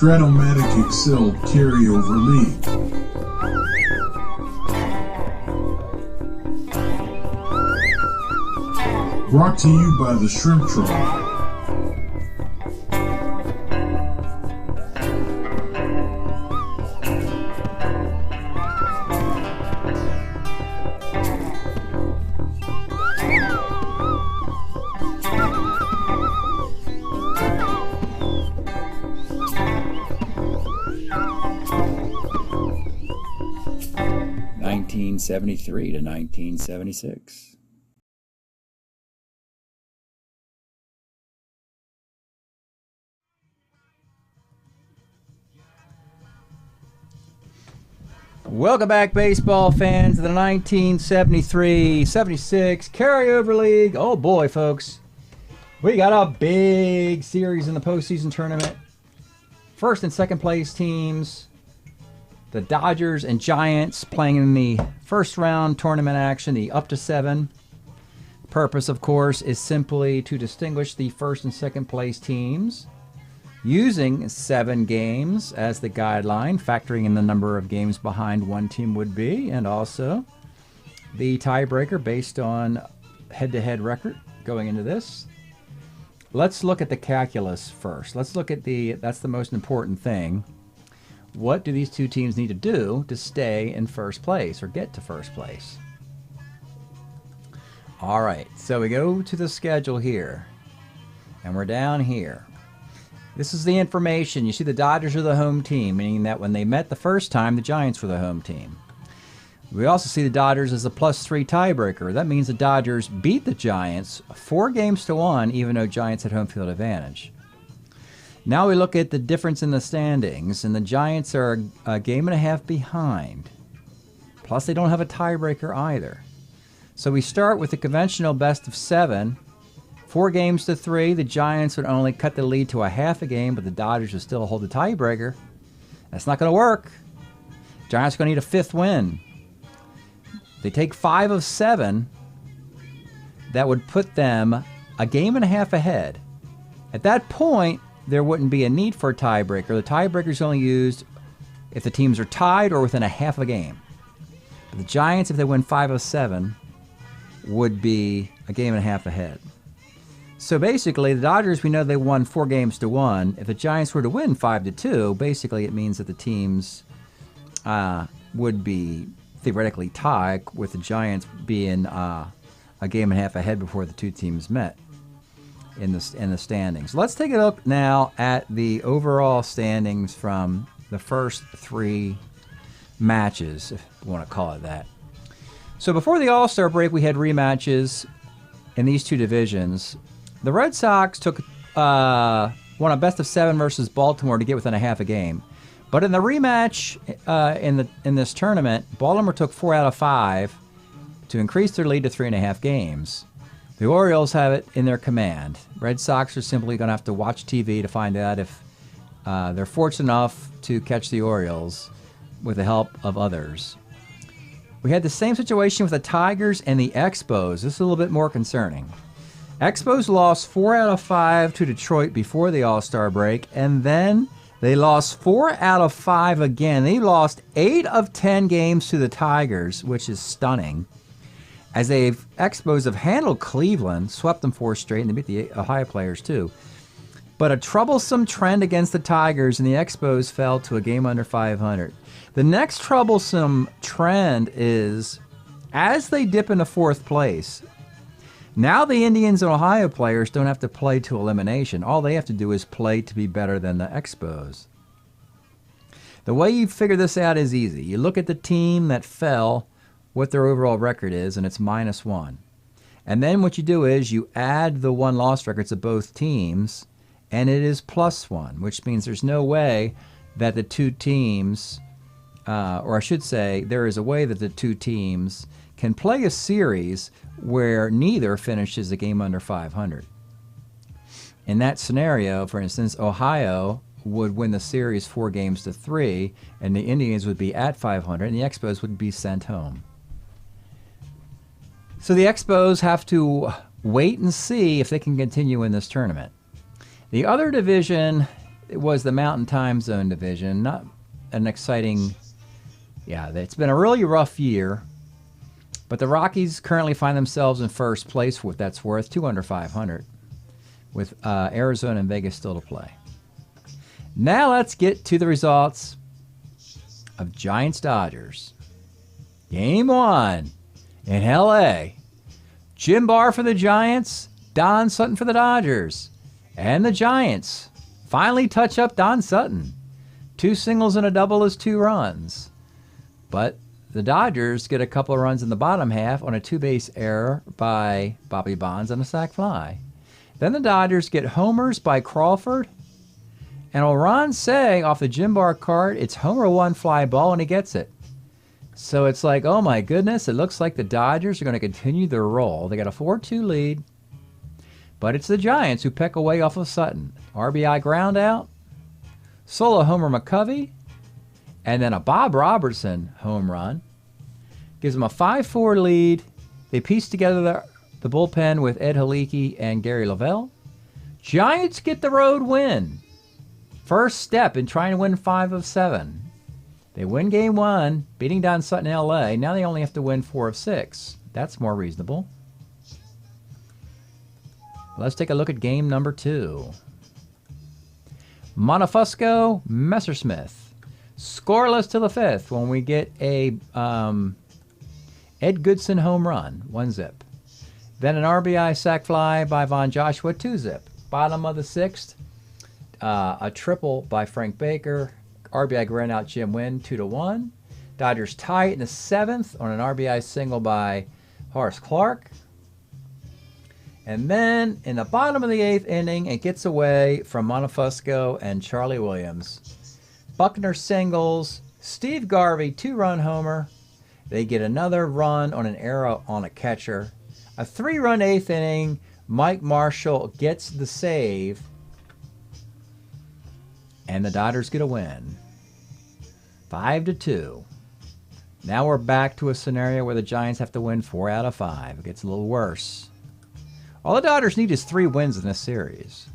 Strat-O-Matic Excel Carryover League. Brought to you by the Shrimp Troll. (1973 to 1976). Welcome back, baseball fans, to the 1973-76 Carryover League. Oh boy, folks. We got a big series in the postseason tournament. First and second place teams, the Dodgers and Giants, playing in the first round tournament action, the up to 7. Purpose, of course, is simply to distinguish the first and second place teams using 7 games as the guideline, factoring in the number of games behind one team would be, and also the tiebreaker based on head-to-head record going into this. Let's look at the calculus first. Let's look at that's the most important thing. What do these two teams need to do to stay in first place or get to first place? All right, so we go to the schedule here, and we're down here. This is the information. You see the Dodgers are the home team, meaning that when they met the first time, the Giants were the home team. We also see the Dodgers as a +3 tiebreaker. That means the Dodgers beat the Giants 4-1, even though Giants had home field advantage. Now we look at the difference in the standings, and the Giants are a game and a half behind. Plus, they don't have a tiebreaker either. So we start with the conventional best of 7. 4-3, the Giants would only cut the lead to a half a game, but the Dodgers would still hold the tiebreaker. That's not going to work. Giants are going to need a 5th win. They take 5 of 7. That would put them a game and a half ahead. At that point, there wouldn't be a need for a tiebreaker. The tiebreaker is only used if the teams are tied or within a half a game. But the Giants, if they win 5 of 7, would be a game and a half ahead. So basically, the Dodgers, we know they won 4-1. If the Giants were to win 5-2, basically it means that the teams would be theoretically tied, with the Giants being a game and a half ahead before the two teams met in the standings. Let's take a look now at the overall standings from the first 3 matches, if you want to call it that. So before the All-Star break, we had rematches in these two divisions. The Red Sox won a best of 7 versus Baltimore to get within a half a game. But in the rematch in this tournament, Baltimore took 4 out of 5 to increase their lead to 3.5 games. The Orioles have it in their command. Red Sox are simply going to have to watch TV to find out if they're fortunate enough to catch the Orioles with the help of others. We had the same situation with the Tigers and the Expos. This is a little bit more concerning. Expos lost 4 out of 5 to Detroit before the All-Star break, and then they lost 4 out of 5 again. They lost 8 of 10 games to the Tigers, which is stunning, as the Expos have handled Cleveland, swept them 4 straight, and they beat the Ohio players too. But a troublesome trend against the Tigers, and the Expos fell to a game under 500. The next troublesome trend is, as they dip into 4th place, now the Indians and Ohio players don't have to play to elimination. All they have to do is play to be better than the Expos. The way you figure this out is easy. You look at the team that fell, what their overall record is, and it's -1. And then what you do is you add the won-loss records of both teams, and it is +1, which means there's no way that the two teams, or I should say, there is a way that the two teams can play a series where neither finishes a game under 500. In that scenario, for instance, Ohio would win the series 4-3, and the Indians would be at 500, and the Expos would be sent home. So the Expos have to wait and see if they can continue in this tournament. The other division it was the Mountain Time Zone division. Not an exciting... Yeah, it's been a really rough year. But the Rockies currently find themselves in first place for what that's worth, 2 under 500, with Arizona and Vegas still to play. Now let's get to the results of Giants-Dodgers. Game 1 in L.A. Jim Barr for the Giants, Don Sutton for the Dodgers. And the Giants finally touch up Don Sutton. 2 singles and a double is 2 runs. But the Dodgers get a couple of runs in the bottom half on a 2-base error by Bobby Bonds and a sac fly. Then the Dodgers get homers by Crawford. And Ron Say, off the Jim Barr card, it's homer 1 fly ball, and he gets it. So it's like, oh my goodness, it looks like the Dodgers are going to continue their roll. They got a 4-2 lead. But it's the Giants who peck away off of Sutton. RBI ground out, solo homer McCovey, and then a Bob Robertson home run. Gives them a 5-4 lead. They piece together the bullpen with Ed Haliki and Gary Lavelle. Giants get the road win. First step in trying to win 5 of 7. They win game 1, beating Don Sutton in L.A. Now they only have to win 4 of 6. That's more reasonable. Let's take a look at game number 2. Montefusco, Messersmith. Scoreless to the 5th when we get a Ed Goodson home run, 1-zip. Then an RBI sac fly by Von Joshua, 2-zip. Bottom of the 6th, a triple by Frank Baker. RBI ground out Jim Wynn, 2-1. Dodgers tie it in the 7th on an RBI single by Horace Clarke. And then in the bottom of the 8th inning, it gets away from Montefusco and Charlie Williams. Buckner singles, Steve Garvey 2-run homer. They get another run on an error on a catcher. A 3-run 8th inning, Mike Marshall gets the save. And the Dodgers get a win. 5-2. Now we're back to a scenario where the Giants have to win 4 out of 5. It gets a little worse. All the Dodgers need is 3 wins in this series.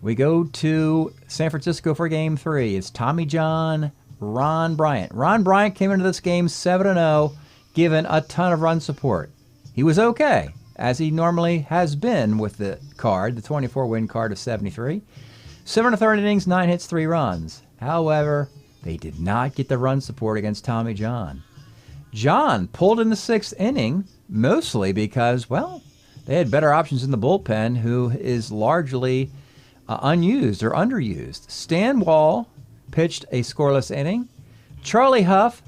We go to San Francisco for game 3. It's Tommy John, Ron Bryant. Ron Bryant came into this game 7-0, given a ton of run support. He was okay, as he normally has been with the card, the 24-win card of 73. 7 1/3 innings, 9 hits, 3 runs. However, they did not get the run support against Tommy John. John pulled in the 6th inning, mostly because, well, they had better options in the bullpen, who is largely unused or underused. Stan Wall pitched a scoreless inning. Charlie Huff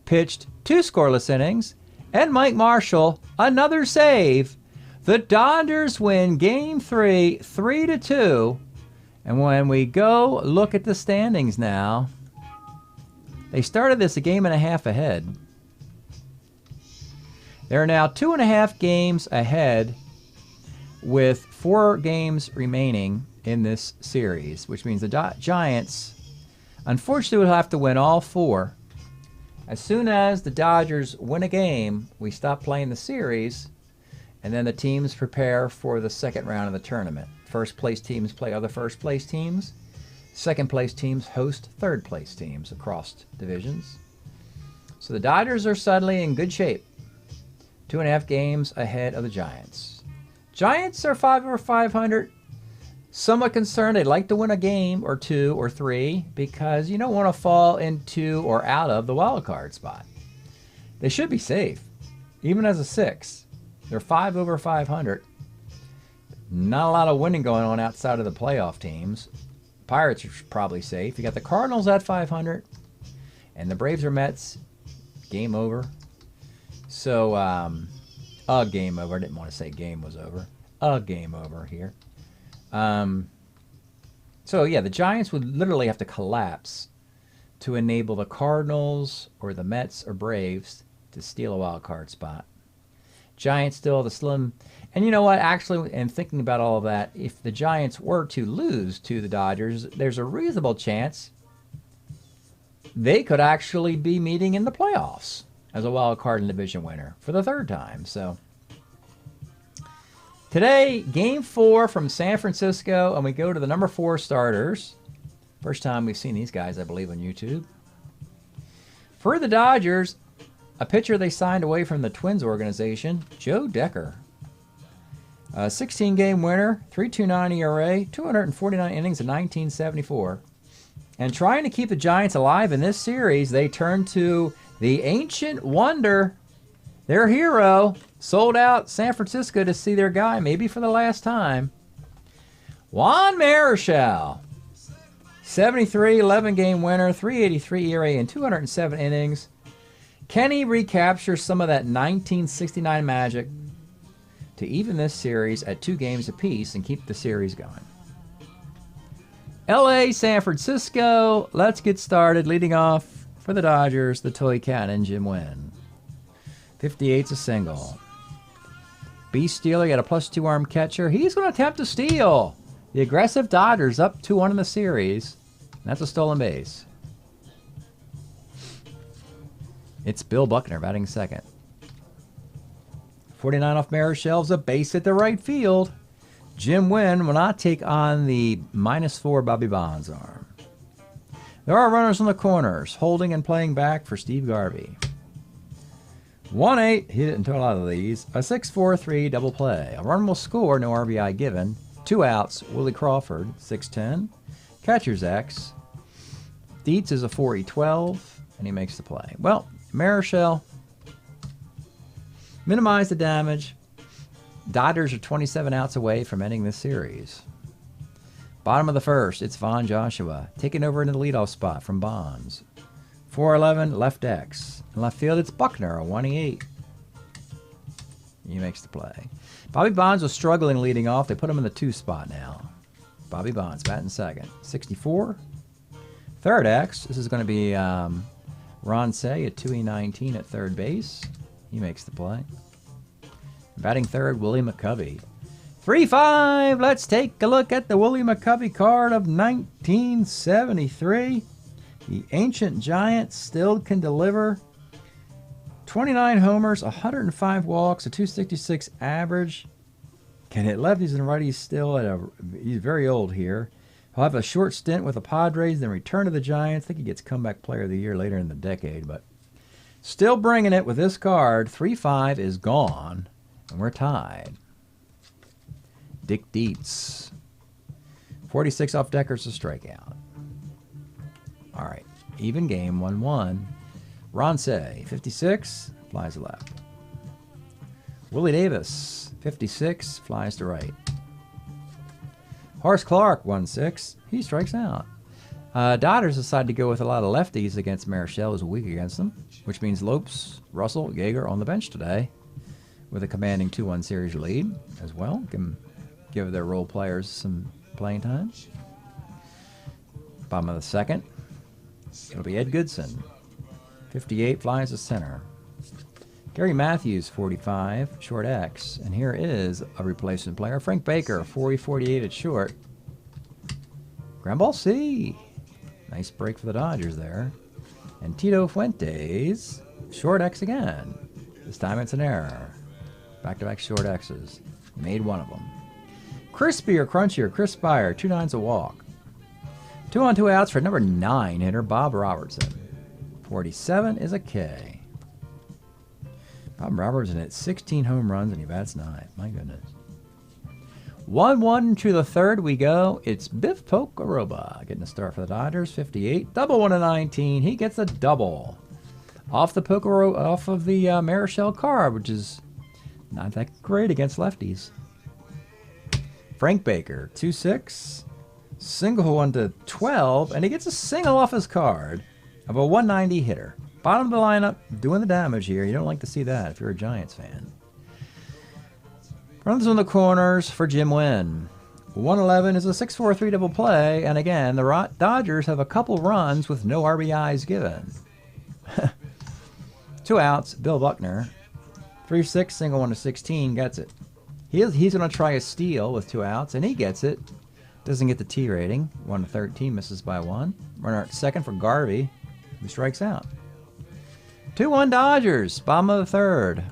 pitched 2 scoreless innings. And Mike Marshall, another save. The Dodgers win game 3, 3-2. And when we go look at the standings now, they started this a game and a half ahead. They're now 2.5 games ahead with 4 games remaining in this series, which means the Giants, unfortunately, will have to win all 4. As soon as the Dodgers win a game, we stop playing the series, and then the teams prepare for the second round of the tournament. First place teams play other first place teams. Second place teams host third place teams across divisions. So the Dodgers are suddenly in good shape. 2.5 games ahead of the Giants. Giants are 5 over 500. Somewhat concerned. They'd like to win a game or 2 or 3 because you don't want to fall into or out of the wild card spot. They should be safe, even as a 6. They're 5 over 500. Not a lot of winning going on outside of the playoff teams. Pirates are probably safe. You got the Cardinals at 500, and the Braves or Mets, game over. So, a game over. I didn't want to say game was over. A game over here. So, yeah, the Giants would literally have to collapse to enable the Cardinals or the Mets or Braves to steal a wild card spot. Giants still have the slim. And you know what? Actually, in thinking about all of that, if the Giants were to lose to the Dodgers, there's a reasonable chance they could actually be meeting in the playoffs as a wild card and division winner for the 3rd time. So Today, game 4 from San Francisco, and we go to the number 4 starters. First time we've seen these guys, I believe, on YouTube. For the Dodgers, a pitcher they signed away from the Twins organization, Joe Decker. A 16-game winner, 3.29 ERA, 249 innings in 1974. And trying to keep the Giants alive in this series, they turned to the ancient wonder, their hero, sold out San Francisco to see their guy, maybe for the last time. Juan Marichal. 73, 11-game winner, 383 ERA in 207 innings. Can he recapture some of that 1969 magic to even this series at 2 games apiece and keep the series going? LA, San Francisco, let's get started. Leading off for the Dodgers, the Toy Cannon, Jim Wynn. 58's a single. Beast Stealer got a +2 arm catcher. He's going to attempt to steal. The aggressive Dodgers up 2-1 in the series. That's a stolen base. It's Bill Buckner batting second. 49 off Marichal's a base at the right field. Jim Wynn will not take on the -4 Bobby Bonds arm. There are runners on the corners, holding and playing back for Steve Garvey. 1-8, he didn't throw a lot of these. A 6-4-3 double play. A run will score, no RBI given. 2 outs, Willie Crawford, 6-10. Catcher's X. Dietz is a 4-12, and he makes the play. Well, Marichal minimize the damage. Dodgers are 27 outs away from ending this series. Bottom of the first, it's Von Joshua taking over in the leadoff spot from Bonds. 4-11, left X. In left field, it's Buckner, a 1-8. He makes the play. Bobby Bonds was struggling leading off. They put him in the 2 spot now. Bobby Bonds batting second. 64. Third X. This is going to be Ron Say at 2E19 at third base. He makes the play. Batting third, Willie McCovey. 3-5. Let's take a look at the Willie McCovey card of 1973. The ancient giant still can deliver. 29 homers, 105 walks, a 266 average. Can hit lefties and righties still. He's very old here. He'll have a short stint with the Padres, then return to the Giants. I think he gets comeback player of the year later in the decade, but still bringing it with this card. 3-5 is gone, and we're tied. Dick Dietz. 46 off Decker's a strikeout. All right, even game, 1-1. Ron Say, 56, flies to left. Willie Davis, 56, flies to right. Horace Clark, 1-6, he strikes out. Dodgers decide to go with a lot of lefties against Marichal, who's weak against them, which means Lopes, Russell, Yeager on the bench today with a commanding 2-1 series lead as well. Give their role players some playing time. Bottom of the second. It'll be Ed Goodson. 58 flies to center. Gary Matthews, 45, short X. And here is a replacement player. Frank Baker, 40-48 at short. Ground ball C. Nice break for the Dodgers there. And Tito Fuentes, short X again. This time it's an error. Back-to-back short X's. Made one of them. Crispier, crunchier, Chris Spire, 2 nines a walk. 2 on 2 outs for number 9 hitter Bob Robertson. 47 is a K. Bob Robertson hit 16 home runs and he bats 9. My goodness. 1-1 to the third we go. It's Biff Pocoroba getting a start for the Dodgers. 58. Double 1 to 19. He gets a double. Off the Marichal card, which is not that great against lefties. Frank Baker, 2-6. Single 1 to 12, and he gets a single off his card of a 190 hitter. Bottom of the lineup, doing the damage here. You don't like to see that if you're a Giants fan. Runs on the corners for Jim Wynn. 111 is a 6-4-3 double play, and again, the Dodgers have a couple runs with no RBIs given. 2 outs, Bill Buckner. 3-6, single 1 to 16, gets it. He's going to try a steal with 2 outs, and he gets it. Doesn't get the T rating. 1 to 13, misses by 1. Runner at second for Garvey, who strikes out. 2-1 Dodgers, bottom of the third.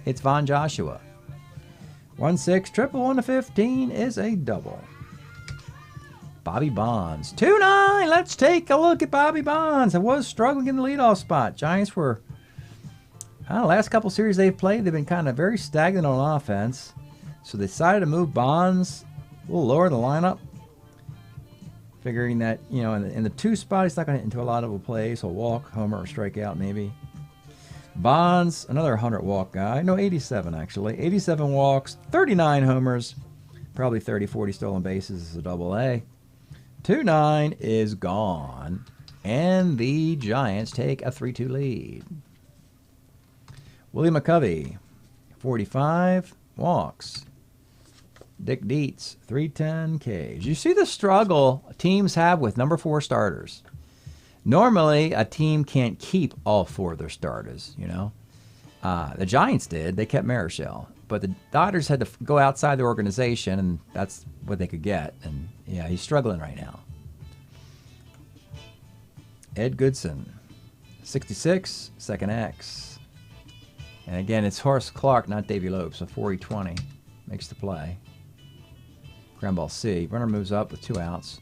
It's Von Joshua. 1-6, triple 1 to 15 is a double. Bobby Bonds. 2-9. Let's take a look at Bobby Bonds. I was struggling in the leadoff spot. Giants were, last couple series they've played, they've been kind of very stagnant on offense. So they decided to move Bonds a little lower in the lineup. Figuring that, in the 2 spot, he's not going to hit into a lot of a plays. He'll walk, homer, or strikeout maybe. Bonds, another 100 walk guy. No, 87 actually. 87 walks, 39 homers, probably 30, 40 stolen bases as a double-A. 2-9 is gone, and the Giants take a 3-2 lead. Willie McCovey, 45 walks. Dick Dietz, 310 Ks. You see the struggle teams have with number 4 starters. Normally, a team can't keep all 4 of their starters, The Giants did. They kept Marichal. But the Dodgers had to go outside the organization, and that's what they could get. And, yeah, he's struggling right now. Ed Goodson, 66, second X. And, again, it's Horace Clark, not Davey Loeb, so 4-20 makes the play. Ground ball C. Runner moves up with 2 outs.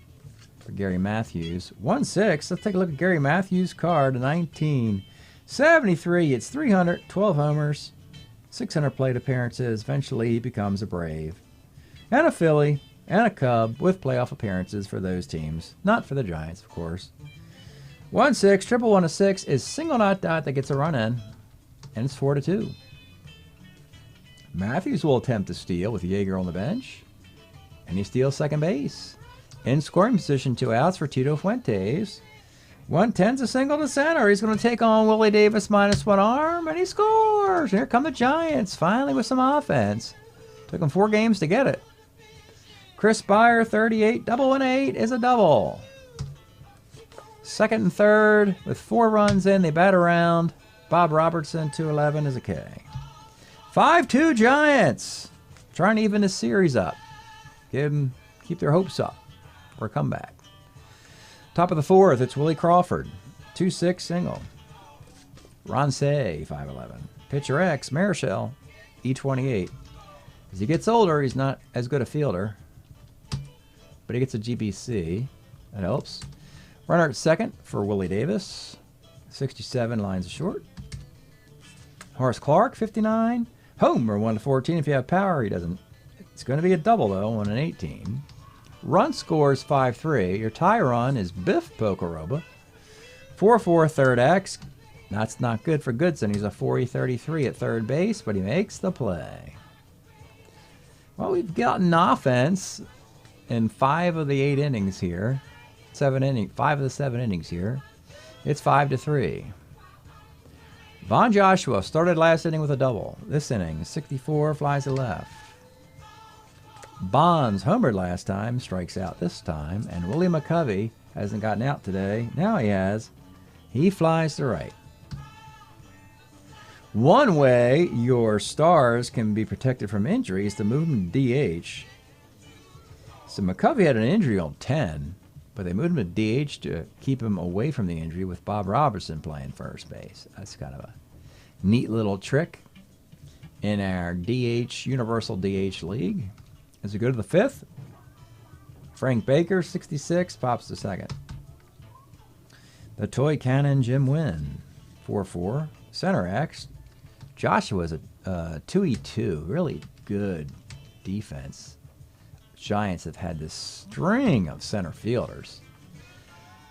For Gary Matthews. 1-6. Let's take a look at Gary Matthews' card. 1973. It's 300, 12 homers, 600 plate appearances. Eventually, he becomes a Brave. And a Philly. And a Cub with playoff appearances for those teams. Not for the Giants, of course. 1-6. Triple 1 to 6 is single dot that gets a run in. And it's 4-2. Matthews will attempt to steal with Yeager on the bench. And he steals second base. In scoring position, 2 outs for Tito Fuentes. 110's a single to center. He's going to take on Willie Davis minus 1 arm, and he scores. Here come the Giants, finally with some offense. Took them 4 games to get it. Chris Byer, 38, double 1-8 is a double. Second and third with 4 runs in, they bat around. Bob Robertson, 211 is a K. 5-2 Giants. Trying to even this series up. Keep their hopes up for a comeback. Top of the 4th, it's Willie Crawford. 2-6 single. Ron Say, 5'11". Pitcher X, Marichal, E28. As he gets older, he's not as good a fielder. But he gets a GBC. That helps. Runner at second for Willie Davis. 67 lines short. Horace Clark, 59. Homer, 1 to 14. If you have power, he doesn't. It's going to be a double, though, on an 18. Run scores 5-3. Your tie run is Biff Pocoroba. 4-4 third X. That's not good for Goodson. He's a 4-33 at third base, but he makes the play. Well, we've gotten offense in 5 of the 8 innings here. 5 of the 7 innings here. It's 5-3. Von Joshua started last inning with a double. This inning, 64, flies to left. Bonds homered last time, strikes out this time, and Willie McCovey hasn't gotten out today. Now he has. He flies to right. One way your stars can be protected from injury is to move him to DH. So McCovey had an injury on 10, but they moved him to DH to keep him away from the injury with Bob Robertson playing first base. That's kind of a neat little trick in our DH, Universal DH League. As we go to the 5th, Frank Baker, 66, pops to second. The Toy Cannon, Jim Wynn, 4-4. Center X, Joshua's a 2-2. Really good defense. Giants have had this string of center fielders.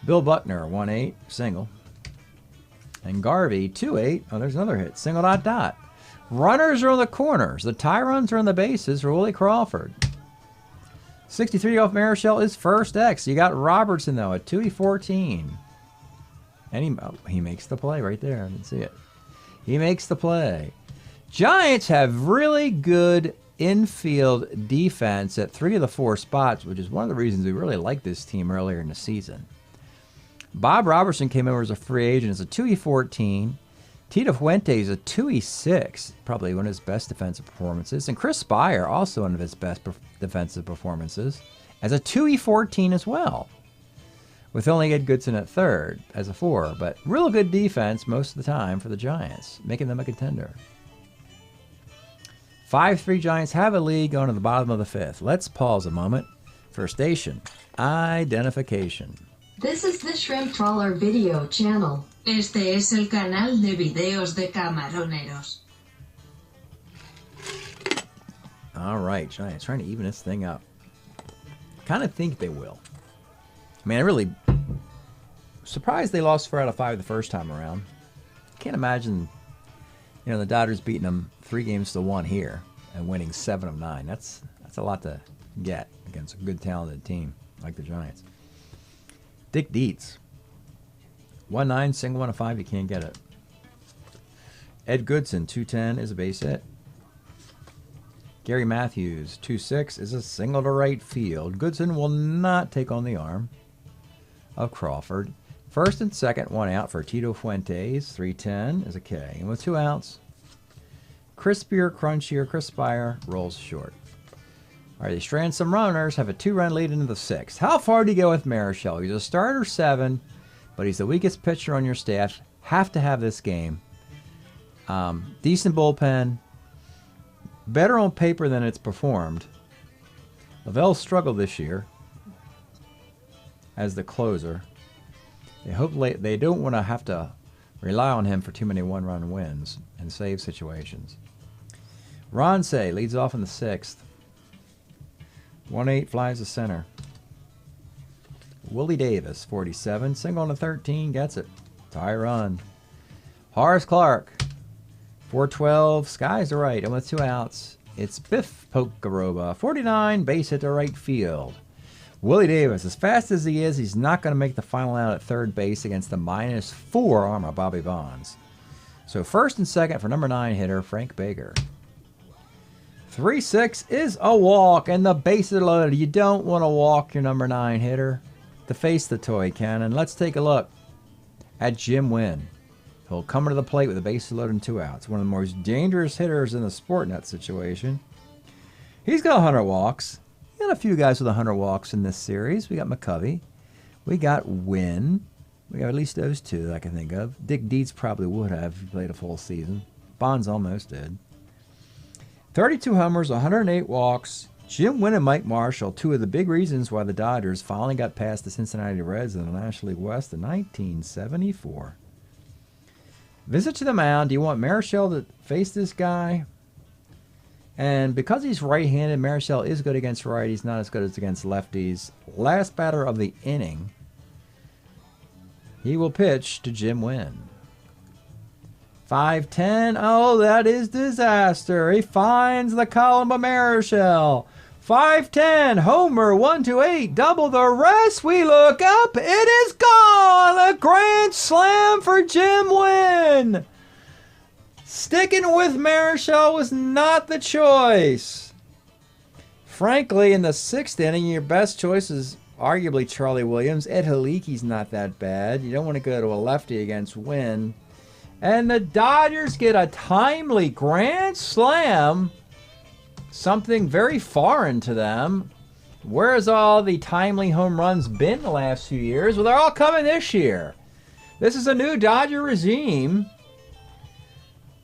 Bill Buckner, 1-8, single. And Garvey, 2-8. Oh, there's another hit. Single dot dot. Runners are on the corners. The tie runs are on the bases for Willie Crawford. 63 off Marichal is first X. You got Robertson, though, at 2-14. And he makes the play right there. I didn't see it. He makes the play. Giants have really good infield defense at 3 of the 4 spots, which is one of the reasons we really liked this team earlier in the season. Bob Robertson came over as a free agent as a 2-14. Tito Fuentes a 2-6, probably one of his best defensive performances. And Chris Byer, also one of his best defensive performances, as a 2-14 as well. With only Ed Goodson at third as a 4. But real good defense most of the time for the Giants, making them a contender. 5-3 Giants have a lead going to the bottom of the 5th. Let's pause a moment for station identification. This is the Shrimp Trawler video channel. Este es el canal de videos de camaroneros. All right, Giants trying to even this thing up. Kind of think they will. I mean, I really surprised they lost 4 out of 5 the first time around. Can't imagine, the Dodgers beating them 3-1 here and winning 7 of 9. That's a lot to get against a good, talented team like the Giants. Dick Dietz. 1-9, single 1 of 5, you can't get it. Ed Goodson, 210 is a base hit. Gary Matthews, 2-6 is a single to right field. Goodson will not take on the arm of Crawford. First and second, 1 out for Tito Fuentes. 310 is a K. And with 2 outs, crispier, crunchier, Crispier rolls short. All right, they strand some runners, have a 2-run lead into the 6th. How far do you go with Marichal? He's a starter 7, but he's the weakest pitcher on your staff. Have to have this game. Decent bullpen. Better on paper than it's performed. Lavelle struggled this year as the closer. They don't want to have to rely on him for too many 1-run wins and save situations. Ronce leads off in the 6th. 1-8 flies to center. Willie Davis, 47, single on the 13, gets it. Tie run. Horace Clark, 412, skies to right, and with 2 outs, it's Biff Pokeroba, 49, base hit to right field. Willie Davis, as fast as he is, he's not going to make the final out at third base against the -4 arm of Bobby Bonds. So first and second for number 9 hitter, Frank Baker. 3-6 is a walk, and the bases are loaded. You don't want to walk your number 9 hitter to face the toy cannon. Let's take a look at Jim Wynn. He'll come to the plate with the bases loaded and 2 outs. One of the most dangerous hitters in the sport in that situation. He's got 100 walks. We got a few guys with 100 walks in this series. We got McCovey. We got Wynn. We got at least those 2 that I can think of. Dick Dietz probably would have if he played a full season. Bonds almost did. 32 homers, 108 walks. Jim Wynn and Mike Marshall, 2 of the big reasons why the Dodgers finally got past the Cincinnati Reds in the National League West in 1974. Visit to the mound. Do you want Marichal to face this guy? And because he's right-handed, Marichal is good against righties, not as good as against lefties. Last batter of the inning, he will pitch to Jim Wynn. 5-10. Oh, that is disaster. He finds the column of Marichal. 5-10. Homer, 1-8. Double the rest. We look up. It is gone. A grand slam for Jim Wynn. Sticking with Marichal was not the choice. Frankly, in the 6th inning, your best choice is arguably Charlie Williams. Ed Haliki's not that bad. You don't want to go to a lefty against Wynn. And the Dodgers get a timely grand slam. Something very foreign to them. Where's all the timely home runs been the last few years? Well, they're all coming this year. This is a new Dodger regime.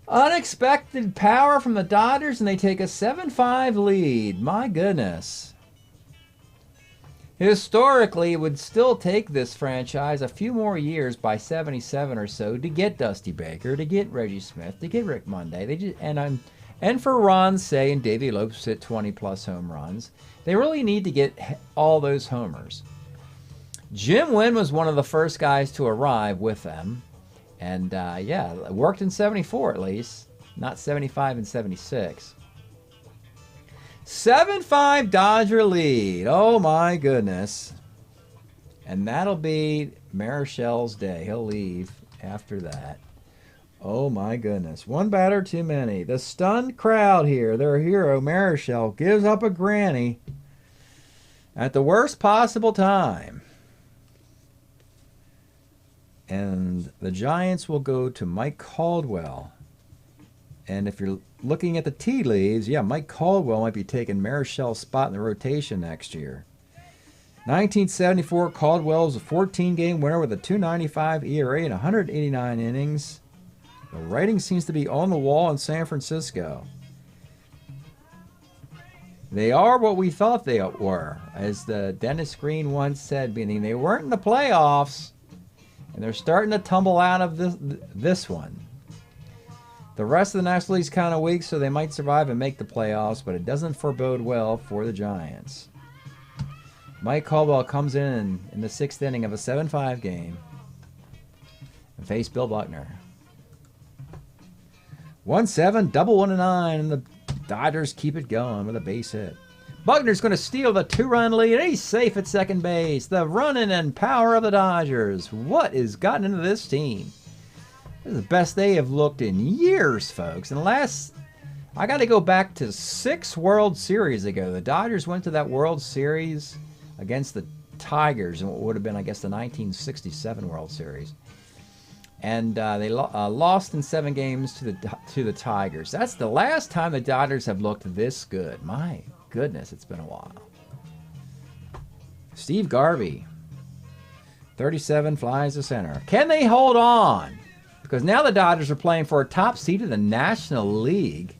Unexpected power from the Dodgers, and they take a 7-5 lead. My goodness. Historically, it would still take this franchise a few more years by 77 or so to get Dusty Baker, to get Reggie Smith, to get Rick Monday. And for Ron Say and Davey Lopes hit 20-plus home runs. They really need to get all those homers. Jim Wynn was one of the first guys to arrive with them. And, it worked in 74 at least, not 75 and 76. 7-5 Dodger lead. Oh, my goodness. And that'll be Marichal's day. He'll leave after that. Oh, my goodness. 1 batter too many. The stunned crowd here, their hero, Marichal, gives up a granny at the worst possible time. And the Giants will go to Mike Caldwell. And if you're looking at the tea leaves, Mike Caldwell might be taking Marichal's spot in the rotation next year. 1974, Caldwell was a 14-game winner with a 2.95 ERA and 189 innings. The writing seems to be on the wall in San Francisco. They are what we thought they were. As the Dennis Green once said, meaning they weren't in the playoffs, and they're starting to tumble out of this one. The rest of the National League's kind of weak, so they might survive and make the playoffs, but it doesn't forebode well for the Giants. Mike Caldwell comes in the 6th inning of a 7-5 game and faced Bill Buckner. 1-7, double 1-9, and the Dodgers keep it going with a base hit. Buckner's going to steal the 2-run lead, and he's safe at second base. The running and power of the Dodgers. What has gotten into this team? This is the best they have looked in years, folks. And I got to go back to 6 World Series ago. The Dodgers went to that World Series against the Tigers in what would have been, I guess, the 1967 World Series. And they lost in 7 games to the Tigers. That's the last time the Dodgers have looked this good. My goodness, it's been a while. Steve Garvey, 37, flies to center. Can they hold on? Because now the Dodgers are playing for a top seed in the National League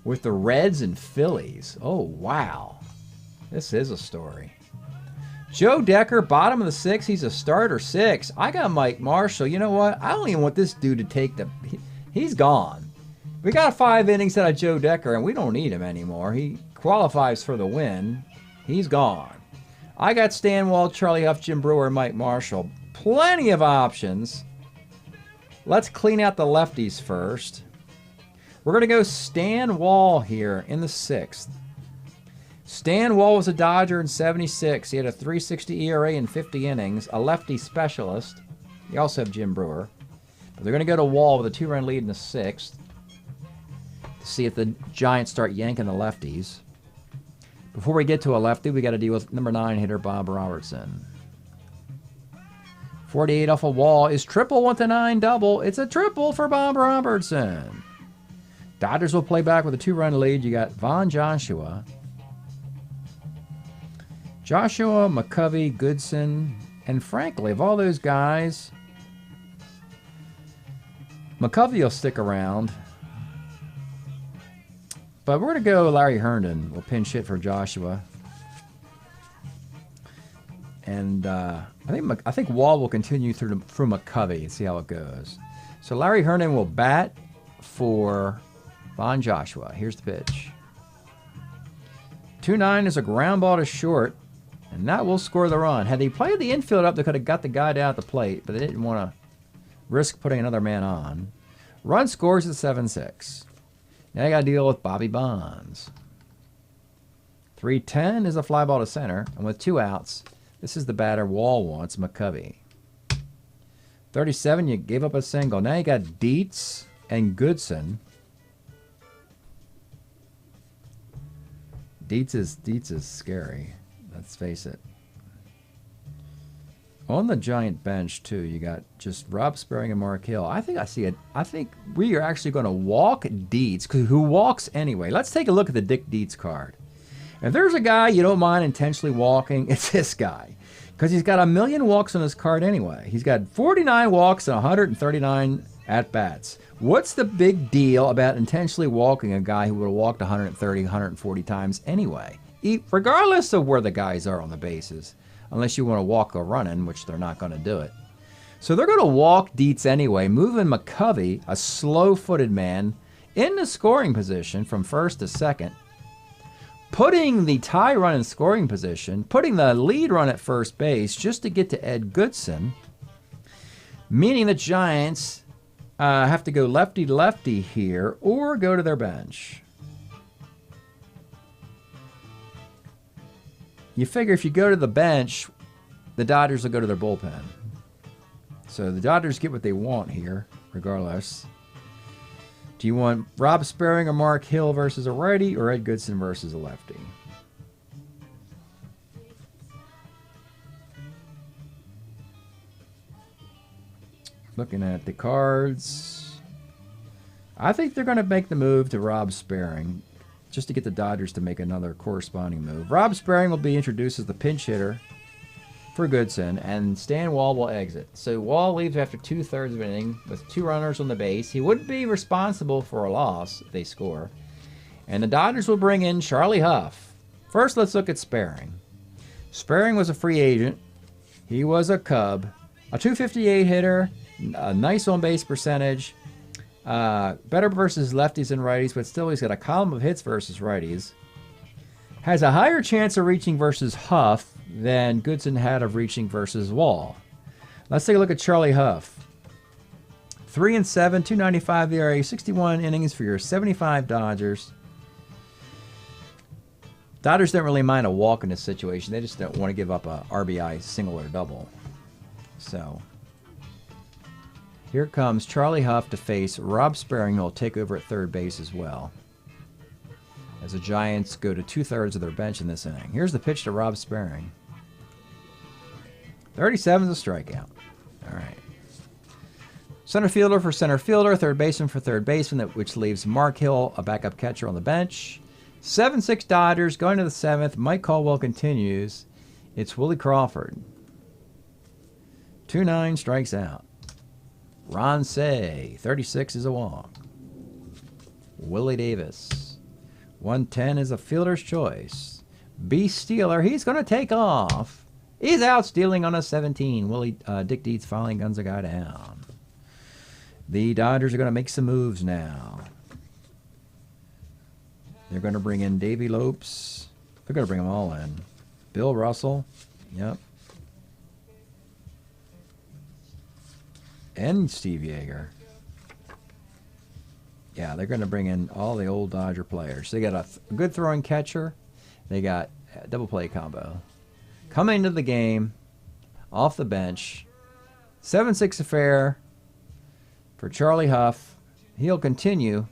with the Reds and Phillies. Oh, wow. This is a story. Joe Decker, bottom of the 6th. He's a starter 6. I got Mike Marshall. You know what? I don't even want this dude to take the... He's gone. We got 5 innings out of Joe Decker, and we don't need him anymore. He qualifies for the win. He's gone. I got Stan Wall, Charlie Huff, Jim Brewer, and Mike Marshall. Plenty of options. Let's clean out the lefties first. We're going to go Stan Wall here in the 6th. Stan Wall was a Dodger in 76. He had a 3.60 ERA in 50 innings, a lefty specialist. You also have Jim Brewer. But they're going to go to Wall with a 2-run lead in the 6th to see if the Giants start yanking the lefties. Before we get to a lefty, we got to deal with number 9 hitter Bob Robertson. 48 off a Wall is triple 1-9 double. It's a triple for Bob Robertson. Dodgers will play back with a 2-run lead. You got Von Joshua, McCovey, Goodson, and frankly, of all those guys, McCovey will stick around. But we're going to go Larry Herndon. We'll pinch hit for Joshua. And I think Wall will continue through McCovey and see how it goes. So Larry Herndon will bat for Von Joshua. Here's the pitch. 2-9 is a ground ball to short, and that will score the run. Had they played the infield up, they could have got the guy down at the plate, but they didn't want to risk putting another man on. Run scores at 7-6. Now you got to deal with Bobby Bonds. 3-10 is a fly ball to center, and with 2 outs, this is the batter Wall wants, McCovey. 37, you gave up a single. Now you got Dietz and Goodson. Dietz is scary. Let's face it. On the Giant bench, too, you got just Rob Sperring and Mark Hill. I think we are actually going to walk Dietz, who walks anyway. Let's take a look at the Dick Dietz card. If there's a guy you don't mind intentionally walking, it's this guy. Because he's got 1 million walks on his card anyway. He's got 49 walks and 139 at-bats. What's the big deal about intentionally walking a guy who would have walked 130, 140 times anyway? Regardless of where the guys are on the bases. Unless you want to walk or running, which they're not going to do it. So they're going to walk Dietz anyway, moving McCovey, a slow-footed man, in the scoring position from first to second, putting the tie run in scoring position, putting the lead run at first base just to get to Ed Goodson, meaning the Giants have to go lefty-lefty here or go to their bench. You figure if you go to the bench, the Dodgers will go to their bullpen. So the Dodgers get what they want here, regardless. Do you want Rob Sperring or Mark Hill versus a righty, or Ed Goodson versus a lefty? Looking at the cards, I think they're going to make the move to Rob Sperring, just to get the Dodgers to make another corresponding move. Rob Sperring will be introduced as the pinch hitter for Goodson, and Stan Wall will exit. So Wall leaves after 2/3 of an inning with 2 runners on the base. He would be responsible for a loss if they score. And the Dodgers will bring in Charlie Huff. First, let's look at Sparing. Sparing was a free agent. He was a Cub. A 258 hitter. A nice on-base percentage. Better versus lefties and righties, but still he's got a column of hits versus righties. Has a higher chance of reaching versus Huff than Goodson had of reaching versus Wall. Let's take a look at Charlie Huff. 3-7, 295 ERA, 61 innings for your 75 Dodgers. Dodgers don't really mind a walk in this situation. They just don't want to give up a RBI single or double. So here comes Charlie Huff to face Rob Sparing, who will take over at third base as well, as the Giants go to 2/3 of their bench in this inning. Here's the pitch to Rob Sparing. 37 is a strikeout. All right. Center fielder for center fielder, third baseman for third baseman, which leaves Mark Hill, a backup catcher, on the bench. 7-6 Dodgers going to the 7th. Mike Caldwell continues. It's Willie Crawford. 2-9 strikes out. Ron Say, 36 is a walk. Willie Davis, 110 is a fielder's choice. B. Steeler, he's going to take off. He's out stealing on a 17. Dick Deeds finally guns a guy down. The Dodgers are going to make some moves now. They're going to bring in Davey Lopes. They're going to bring them all in. Bill Russell. Yep. And Steve Yeager. Yeah, they're going to bring in all the old Dodger players. They got a good throwing catcher. They got a double play combo. Coming into the game, off the bench, 7-6 affair for Charlie Huff. He'll continue.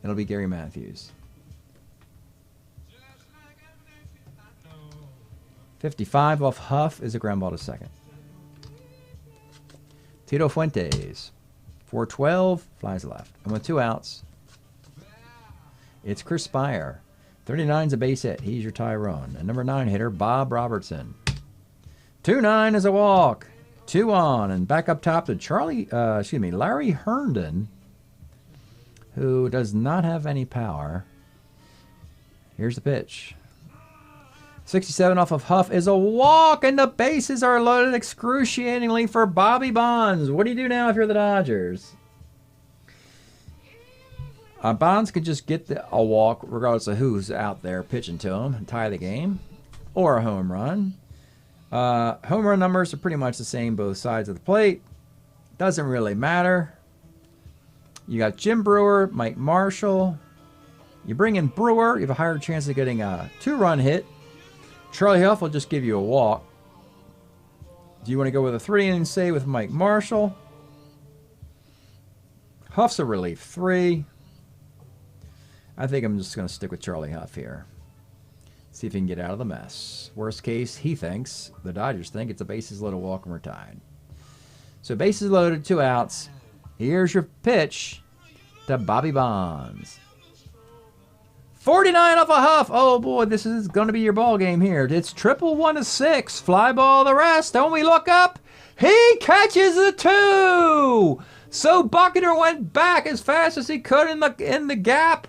It'll be Gary Matthews. 55 off Huff is a ground ball to second. Tito Fuentes, 412, flies left. And with 2 outs, it's Chris Spire. 39's a base hit. He's your Tyrone. And number 9 hitter, Bob Robertson. 2-9 is a walk. 2 on. And back up top to Larry Herndon, who does not have any power. Here's the pitch. 67 off of Huff is a walk, and the bases are loaded excruciatingly for Bobby Bonds. What do you do now if you're the Dodgers? Bonds could just get a walk regardless of who's out there pitching to him and tie the game, or a home run. Home run numbers are pretty much the same both sides of the plate. Doesn't really matter. You got Jim Brewer, Mike Marshall. You bring in Brewer, you have a higher chance of getting a 2-run hit. Charlie Huff will just give you a walk. Do you want to go with a 3-inning save with Mike Marshall? Huff's a relief 3. I think I'm just going to stick with Charlie Huff here. See if he can get out of the mess. Worst case, he thinks, the Dodgers think, it's a bases loaded walk and we're tied. So bases loaded, 2 outs. Here's your pitch to Bobby Bonds. 49 off a Huff. Oh boy, this is going to be your ball game here. It's 1-1-6. Fly ball the rest. Don't we look up? He catches the 2. So Buckner went back as fast as he could in the gap.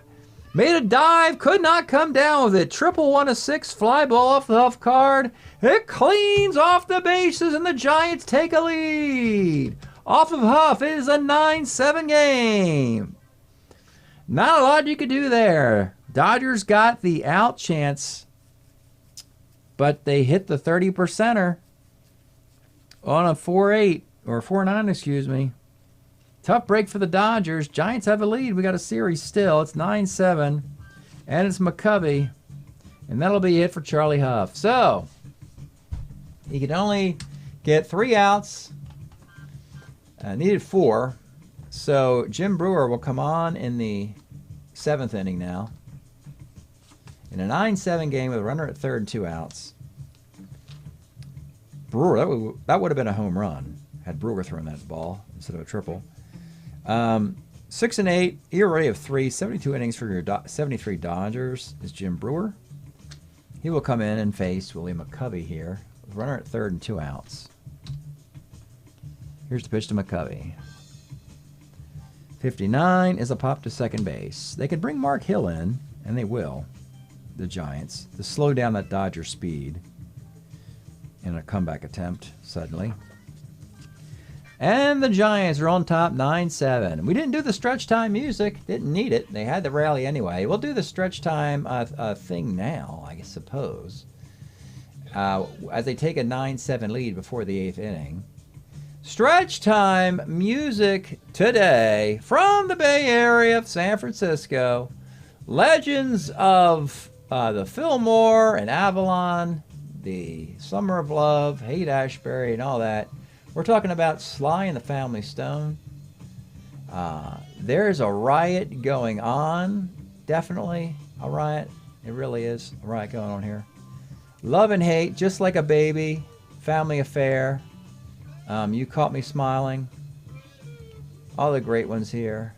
Made a dive. Could not come down with it. 1-1-6. Fly ball off the Huff card. It cleans off the bases and the Giants take a lead. Off of Huff, it is a 9-7 game. Not a lot you could do there. Dodgers got the out chance, but they hit the 30%er on a 4-8, or 4-9, excuse me. Tough break for the Dodgers. Giants have a lead. We got a series still. It's 9-7, and it's McCovey, and that'll be it for Charlie Huff. So, he could only get 3 outs. Needed 4. So, Jim Brewer will come on in the 7th inning now. In a 9-7 game with a runner at third and 2 outs. Brewer, that would have been a home run had Brewer thrown that ball instead of a triple. 6-8, ERA of 3, 72 innings for your 73 Dodgers is Jim Brewer. He will come in and face Willie McCovey here with a runner at third and 2 outs. Here's the pitch to McCovey. 59 is a pop to second base. They could bring Mark Hill in and they will, the Giants, to slow down that Dodger speed in a comeback attempt suddenly. And the Giants are on top 9-7. We didn't do the stretch time music. Didn't need it. They had the rally anyway. We'll do the stretch time thing now, I suppose. As they take a 9-7 lead before the 8th inning. Stretch time music today from the Bay Area of San Francisco. Legends of the Fillmore and Avalon, the Summer of Love, Haight-Ashbury, and all that. We're talking about Sly and the Family Stone. There's a riot going on. Definitely a riot. It really is a riot going on here. Love and hate, just like a baby. Family affair. You caught me smiling. All the great ones here.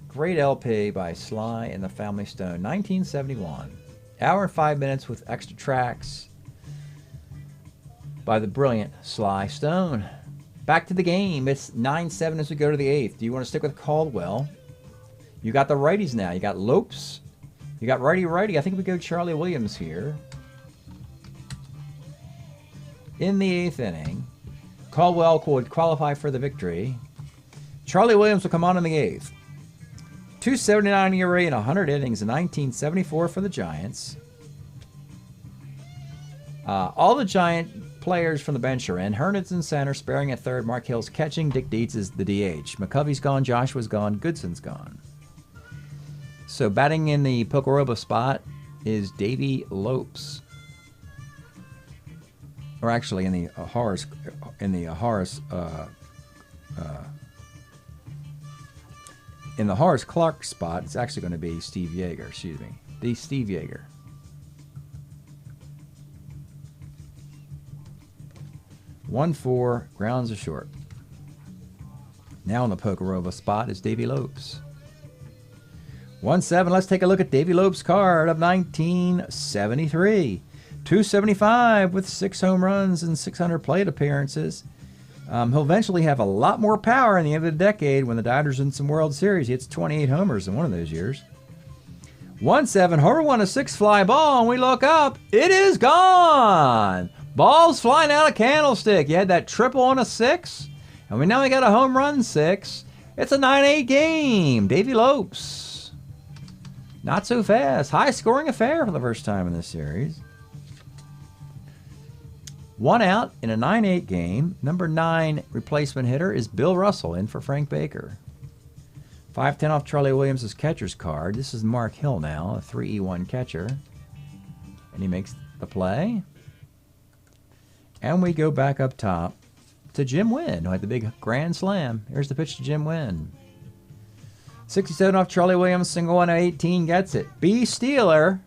Great LP by Sly and the Family Stone, 1971. Hour and 5 minutes with extra tracks by the brilliant Sly Stone. Back to the game. It's 9-7 as we go to the 8th. Do you want to stick with Caldwell? You got the righties now. You got Lopes. You got righty-righty. I think we go Charlie Williams here. In the 8th inning, Caldwell would qualify for the victory. Charlie Williams will come on in the 8th. 279 ERA in 100 innings in 1974 for the Giants. All the Giant players from the bench are in. Hernand's in center, Sparing at third, Mark Hill's catching, Dick Dietz is the DH. McCovey's gone, Joshua's gone, Goodson's gone. So batting in the Pocoroba spot is Davey Lopes. Or actually in the Horace Clark spot, it's actually going to be Steve Yeager. Excuse me, Steve Yeager. 1-4, grounds are short. Now in the Pocoroba spot is Davey Lopes. 1-7, let's take a look at Davey Lopes' card of 1973. 275 with 6 home runs and 600 plate appearances. He'll eventually have a lot more power in the end of the decade when the Dodgers in some World Series. He hits 28 homers in one of those years. 1-7, homer 1, a 6 fly ball, and we look up. It is gone! Ball's flying out of Candlestick. You had that triple on a 6, and we got a home run 6. It's a 9-8 game. Davey Lopes. Not so fast. High-scoring affair for the first time in this series. 1 out in a 9-8 game. Number 9 replacement hitter is Bill Russell, in for Frank Baker. 5-10 off Charlie Williams' catcher's card. This is Mark Hill now, a 3-E1 catcher. And he makes the play. And we go back up top to Jim Wynn, who had the big grand slam. Here's the pitch to Jim Wynn. 67 off Charlie Williams, single 1 at 18, gets it. B. Steeler.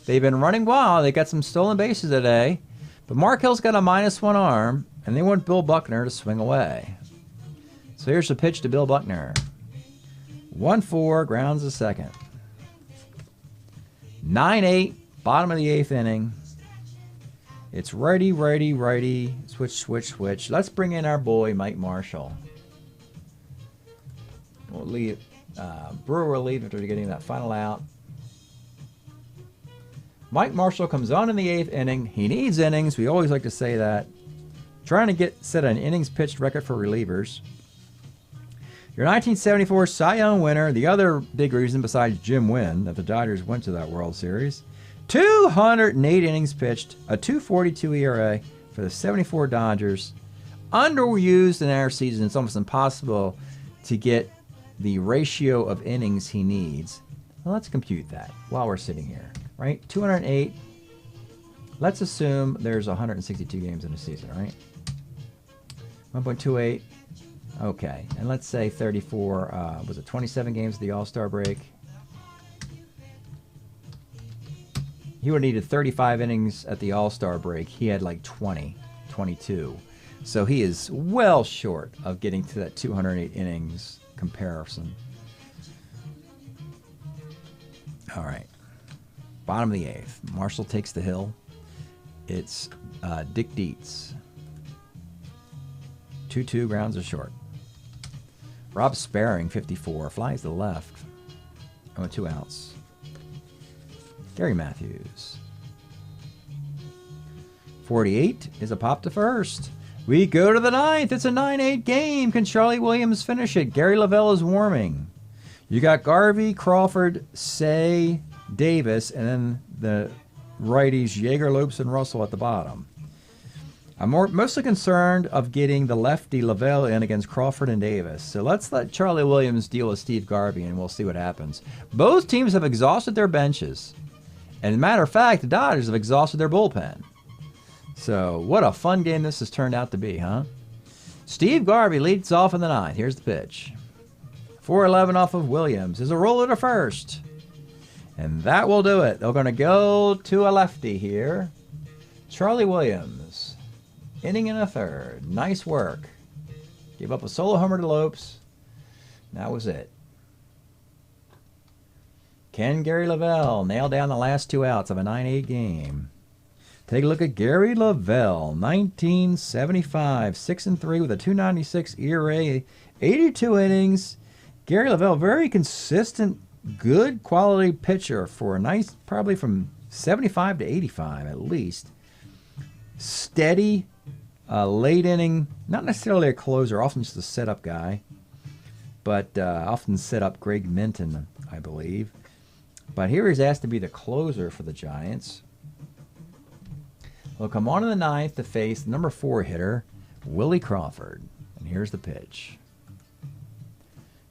They've been running wild. They got some stolen bases today. But Mark Hill's got a -1 arm, and they want Bill Buckner to swing away. So here's the pitch to Bill Buckner. 1-4, grounds a second. 9-8, bottom of the 8th inning. It's righty, righty, righty, switch, switch, switch. Let's bring in our boy, Mike Marshall. We'll leave, Brewer will leave after getting that final out. Mike Marshall comes on in the 8th inning. He needs innings. We always like to say that. Trying to set an innings pitched record for relievers. Your 1974 Cy Young winner, the other big reason besides Jim Wynn that the Dodgers went to that World Series. 208 innings pitched, a 2.42 ERA for the 74 Dodgers. Underused in our season. It's almost impossible to get the ratio of innings he needs. Well, let's compute that while we're sitting here, right? 208. Let's assume there's 162 games in a season, right? 1.28. Okay, and let's say 34, was it 27 games at the All-Star break? He would have needed 35 innings at the All-Star break. He had like 20, 22. So he is well short of getting to that 208 innings comparison. All right. Bottom of the 8th. Marshall takes the hill. It's Dick Dietz. 2-2, grounds are short. Rob Sparing, 54. Flies to the left. Oh, 2 outs. Gary Matthews. 48 is a pop to first. We go to the 9th. It's a 9-8 game. Can Charlie Williams finish it? Gary Lavelle is warming. You got Garvey, Crawford, Say, Davis, and then the righties, Yeager, Lopes, and Russell at the bottom. I'm mostly concerned of getting the lefty Lavelle in against Crawford and Davis. So let's let Charlie Williams deal with Steve Garvey, and we'll see what happens. Both teams have exhausted their benches. And as a matter of fact, the Dodgers have exhausted their bullpen. So what a fun game this has turned out to be, huh? Steve Garvey leads off in the 9th. Here's the pitch. 4-11 off of Williams. There's a roller to first. And that will do it. They're going to go to a lefty here. Charlie Williams. Inning and a third. Nice work. Gave up a solo homer to Lopes. That was it. Can Gary Lavelle nail down the last 2 outs of a 9-8 game? Take a look at Gary Lavelle, 1975, 6-3 with a 2.96 ERA, 82 innings. Gary Lavelle, very consistent, good quality pitcher for a nice, probably from 75 to 85 at least. Steady, late inning, not necessarily a closer, often just a setup guy, but often set up Greg Minton, I believe. But here he's asked to be the closer for the Giants. He'll come on in the 9th to face the number 4 hitter, Willie Crawford. And here's the pitch.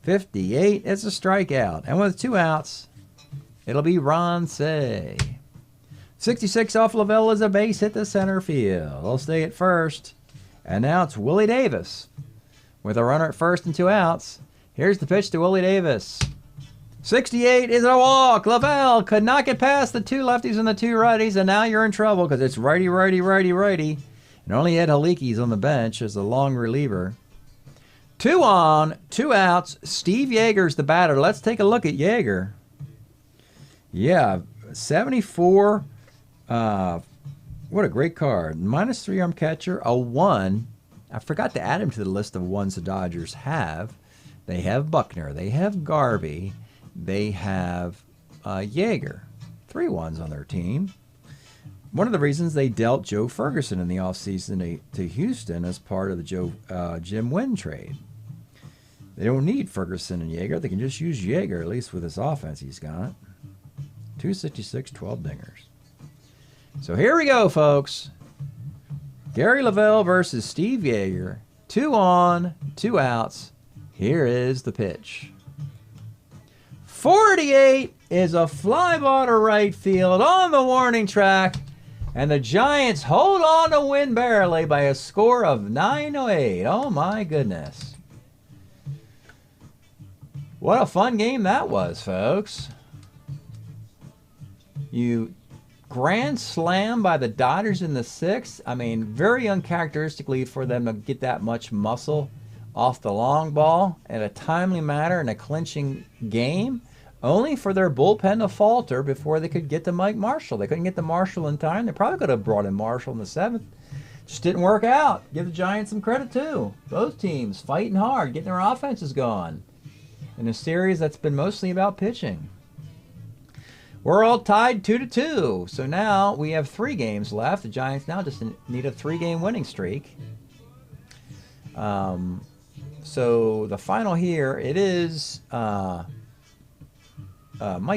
58 is a strikeout. And with 2 outs, it'll be Ron Say. 66 off Lavelle is a base hit to center field. They'll stay at first. And now it's Willie Davis. With a runner at first and 2 outs, here's the pitch to Willie Davis. 68 is a walk. Lavelle could not get past the 2 lefties and the 2 righties, and now you're in trouble because it's righty, righty, righty, righty. And only Ed Haliki's on the bench as a long reliever. 2 on, 2 outs. Steve Yeager's the batter. Let's take a look at Yeager. Yeah, 74. What a great card. -3 arm catcher, a 1. I forgot to add him to the list of ones the Dodgers have. They have Buckner. They have Garvey. They have Yeager. 3 ones on their team. One of the reasons they dealt Joe Ferguson in the offseason to Houston as part of the Jim Wynn trade. They don't need Ferguson and Yeager. They can just use Yeager, at least with this offense he's got. 266, 12 dingers. So here we go, folks. Gary Lavelle versus Steve Yeager. 2 on, 2 outs. Here is the pitch. 48 is a fly ball to right field on the warning track. And the Giants hold on to win barely by a score of 9-8. Oh, my goodness. What a fun game that was, folks. You grand slam by the Dodgers in the 6th. I mean, very uncharacteristically for them to get that much muscle off the long ball in a timely manner in a clinching game, only for their bullpen to falter before they could get to Mike Marshall. They couldn't get to Marshall in time. They probably could have brought in Marshall in the 7th. Just didn't work out. Give the Giants some credit, too. Both teams fighting hard, getting their offenses going in a series that's been mostly about pitching. We're all tied 2-2. So now we have 3 games left. The Giants now just need a 3-game winning streak. So the final here, it is Mike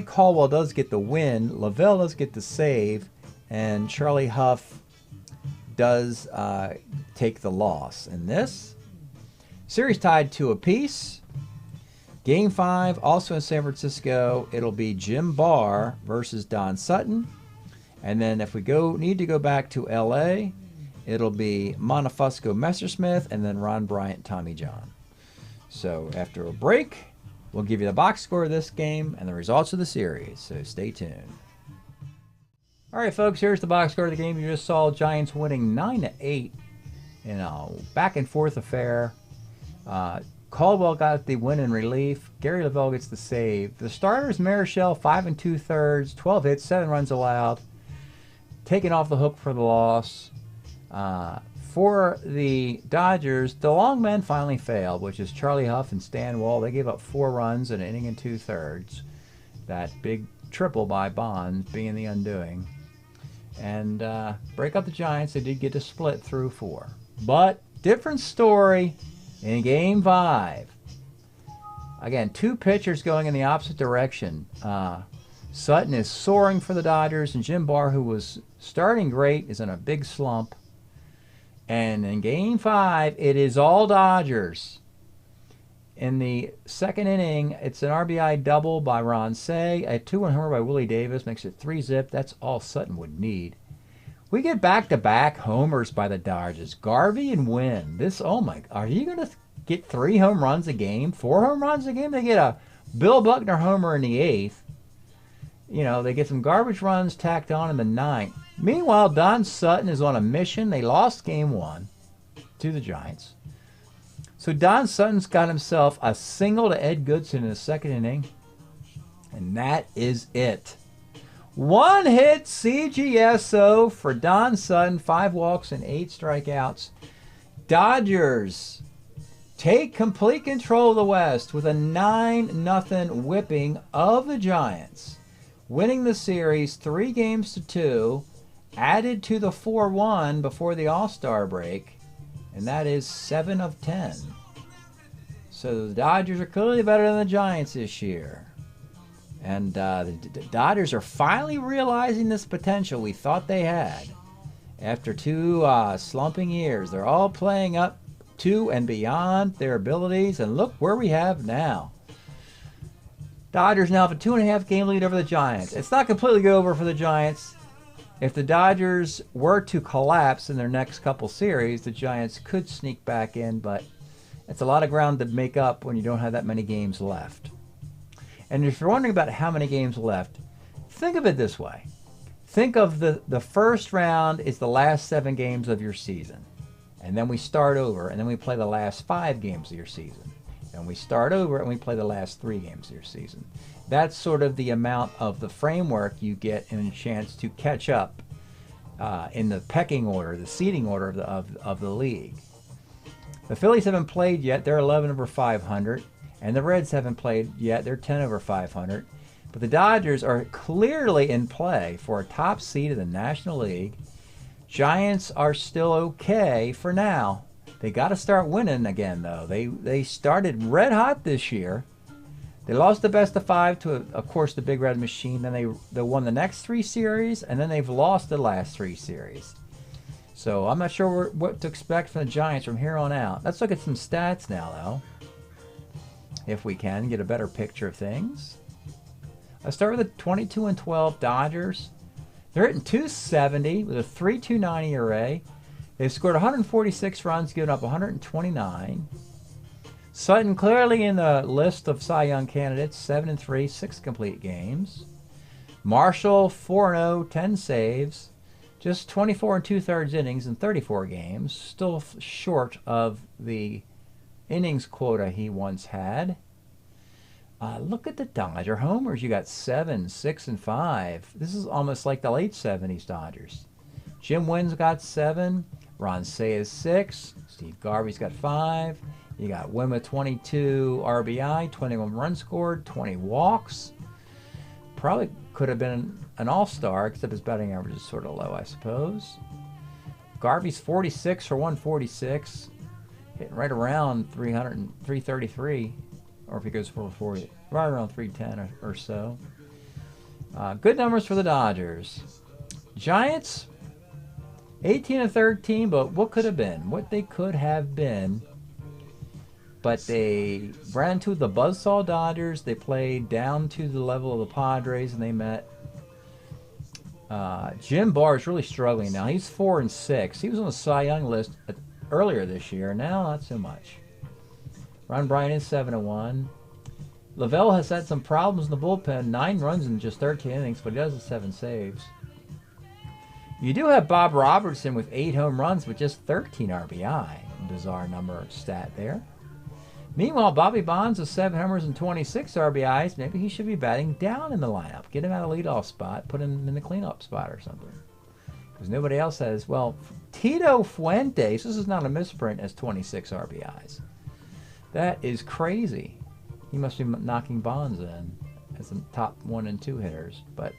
Caldwell does get the win, Lavelle does get the save, and Charlie Huff does take the loss. In this series tied 2 apiece. Game 5, also in San Francisco, it'll be Jim Barr versus Don Sutton. And then if we need to go back to L.A., it'll be Monofusco Messersmith, and then Ron Bryant, Tommy John. So after a break, we'll give you the box score of this game and the results of the series. So stay tuned. All right, folks, here's the box score of the game. You just saw Giants winning 9-8 in a back-and-forth affair. Caldwell got the win in relief. Gary Lavelle gets the save. The starters, Marichal, 5 2/3, 12 hits, 7 runs allowed. Taken off the hook for the loss. For the Dodgers, the long men finally failed, which is Charlie Huff and Stan Wall. They gave up 4 runs in an inning and 2/3. That big triple by Bonds being the undoing. And break up the Giants. They did get to split through 4. But different story in Game 5. Again, 2 pitchers going in the opposite direction. Sutton is soaring for the Dodgers, and Jim Barr, who was starting great, is in a big slump. And in Game 5, it is all Dodgers. In the second inning, it's an RBI double by Ron Say. A 2-run homer by Willie Davis makes it 3-zip. That's all Sutton would need. We get back-to-back homers by the Dodgers. Garvey and Wynn. Oh my, are you going to get 3 home runs a game? 4 home runs a game? They get a Bill Buckner homer in the 8th. You know, they get some garbage runs tacked on in the 9th. Meanwhile, Don Sutton is on a mission. They lost Game 1 to the Giants. So Don Sutton's got himself a single to Ed Goodson in the second inning. And that is it. 1 hit CGSO for Don Sutton. 5 walks and 8 strikeouts. Dodgers take complete control of the West with a 9-0 whipping of the Giants. Winning the series 3-2, added to the 4-1 before the All-Star break, and that is 7 of 10. So the Dodgers are clearly better than the Giants this year. And the Dodgers are finally realizing this potential we thought they had. After 2 slumping years, they're all playing up to and beyond their abilities, and look where we have now. Dodgers now have a 2.5 game lead over the Giants. It's not completely over for the Giants. If the Dodgers were to collapse in their next couple series, the Giants could sneak back in, but it's a lot of ground to make up when you don't have that many games left. And if you're wondering about how many games left, think of it this way. Think of the first round is the last 7 games of your season. And then we start over, and then we play the last 5 games of your season. And we start over, and we play the last 3 games of your season. That's sort of the amount of the framework you get in a chance to catch up in the pecking order, the seeding order of the league. The Phillies haven't played yet. They're 11 over 500. And the Reds haven't played yet. They're 10 over 500. But the Dodgers are clearly in play for a top seed in the National League. Giants are still okay for now. They got to start winning again, though. They started red hot this year. They lost the best of 5 to, of course, the Big Red Machine. Then they won the next 3 series, and then they've lost the last 3 series. So I'm not sure what to expect from the Giants from here on out. Let's look at some stats now, though, if we can get a better picture of things. Let's start with the 22-12 Dodgers. They're hitting .270 with a 3.29 ERA. They've scored 146 runs, given up 129. Sutton clearly in the list of Cy Young candidates, 7-3, 6 complete games. Marshall 4-0, 10 saves, just 24 2/3 innings in 34 games, still short of the innings quota he once had. Look at the Dodger homers. You got 7, 6, and 5. This is almost like the late 70s Dodgers. Jim Wynn's got 7. Ron Say is 6. Steve Garvey's got 5. You got Wynn with 22 RBI, 21 runs scored, 20 walks. Probably could have been an all-star, except his batting average is sort of low, I suppose. Garvey's 46 for 146, hitting right around 333, or if he goes for 40, right around 310 or so. Good numbers for the Dodgers. Giants, 18-13, but what could have been? What they could have been. But they ran into the buzzsaw Dodgers. They played down to the level of the Padres, and they met. Jim Barr is really struggling now. He's 4-6. He was on the Cy Young list earlier this year. Now, not so much. Ron Bryant is 7-1. Lavelle has had some problems in the bullpen. 9 runs in just 13 innings, but he does have 7 saves. You do have Bob Robertson with 8 home runs with just 13 RBI. Bizarre number stat there. Meanwhile, Bobby Bonds with 7 homers and 26 RBIs. Maybe he should be batting down in the lineup. Get him out of the leadoff spot. Put him in the cleanup spot or something. Because nobody else has. Well, Tito Fuentes, this is not a misprint, has 26 RBIs. That is crazy. He must be knocking Bonds in as the top 1 and 2 hitters. But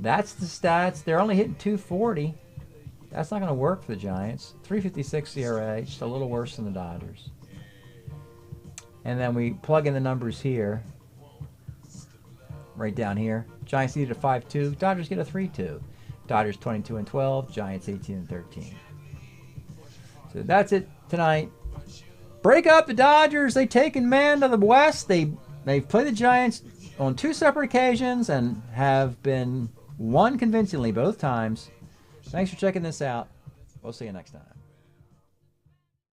that's the stats. They're only hitting 240. That's not going to work for the Giants. 3.56 ERA, just a little worse than the Dodgers. And then we plug in the numbers here. Right down here. Giants needed a 5.2. Dodgers get a 3.2. Dodgers 22 and 12. Giants 18 and 13. So that's it tonight. Break up the Dodgers. They take command of the West. They've played the Giants on 2 separate occasions and have been won convincingly both times. Thanks for checking this out. We'll see you next time.